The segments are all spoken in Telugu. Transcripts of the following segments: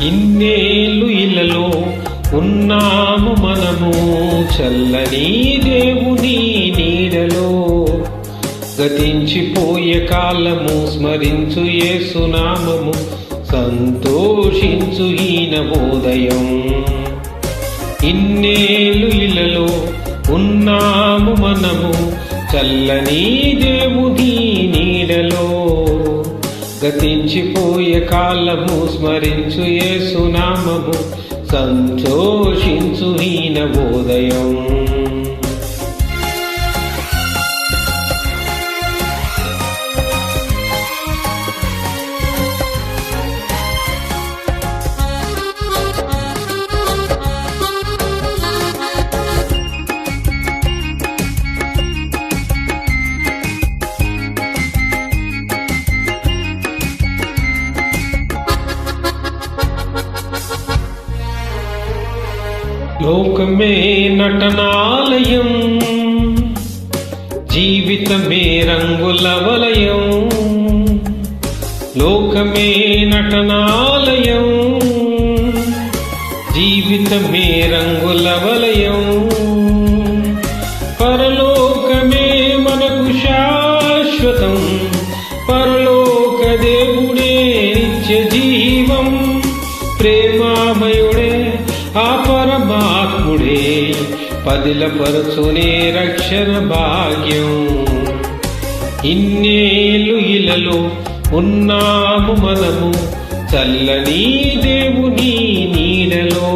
ఇన్నేళ్ళు ఇలలో ఉన్నాము మనము చల్లని దేవుని నీడలో. గతించిపోయే కాలము స్మరించు యేసునామము, సంతోషించు ఈ నవోదయం. ఇన్నేళ్ళు ఇలలో ఉన్నాము మనము చల్లని దేవుని నీడలో. గతించిపోయే కాలము స్మరించు యేసునామము, సంతోషించు ఈ నవోదయం. లోకమే నటనాలయం, జీవితమే రంగుల వలయం. లోకమే నటనాలయం, జీవితమే రంగుల వలయం. పరలోకమే మనకు శాశ్వతం, పరలోక దేవుడే నిత్య జీవం. ప్రేమామయుడే ఆ పరమాత్ముడే పదిలపరచునే రక్షణ భాగ్యం. ఇన్నేళ్ళు ఇలలో ఉన్నాము మనము చల్లని దేవుని నీడలో.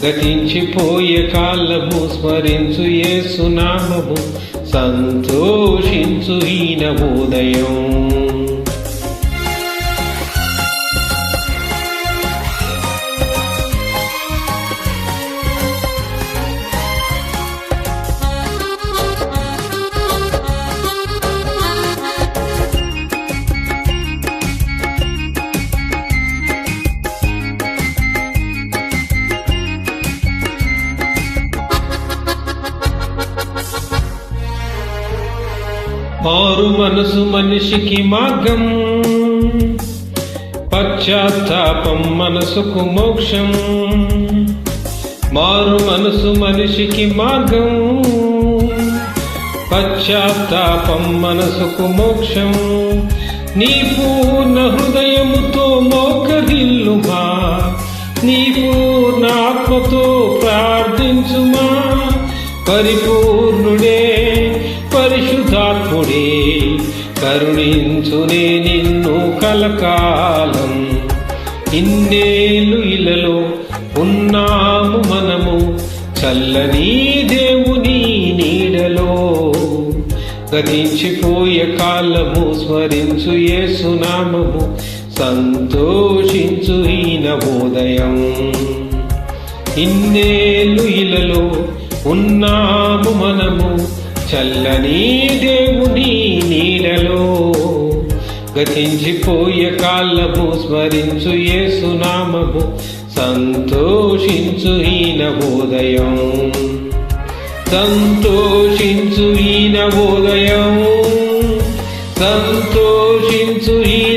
గతించిపోయే కాలము స్మరించు యేసునామము, సంతోషించు ఈ నవోదయం. మారు మనసు మనిషికి మార్గం, పశ్చాత్తాపం మనసుకు మోక్షం. మారు మనసు మనిషికి మార్గం, పశ్చాత్తాపం మనసుకు మోక్షం. నీ పూర్ణ హృదయముతో మోకరిల్లుమా, నీ పూర్ణ ఆత్మతో ప్రార్థించుమా. పరిపూర్ణుడే పరిశుద్ధాత్ముడే కరుణించునే నిన్ను కలకాలం. ఇన్నేళ్ళు ఇలలో ఉన్నాము మనము చల్లని దేవుని నీడలో. గతించిపోయే కాలము స్మరించు యేసునామము, సంతోషించు ఈ నవోదయం. ఇన్నేళ్ళు ఇలలో ఉన్నాము మనము చల్లని దేవుని నీడలో. గతించిపోయే కాలము స్మరించు యేసునామము, సంతోషించు ఈ నవోదయం. సంతోషించు ఈ నవోదయం, సంతోషించు ఈ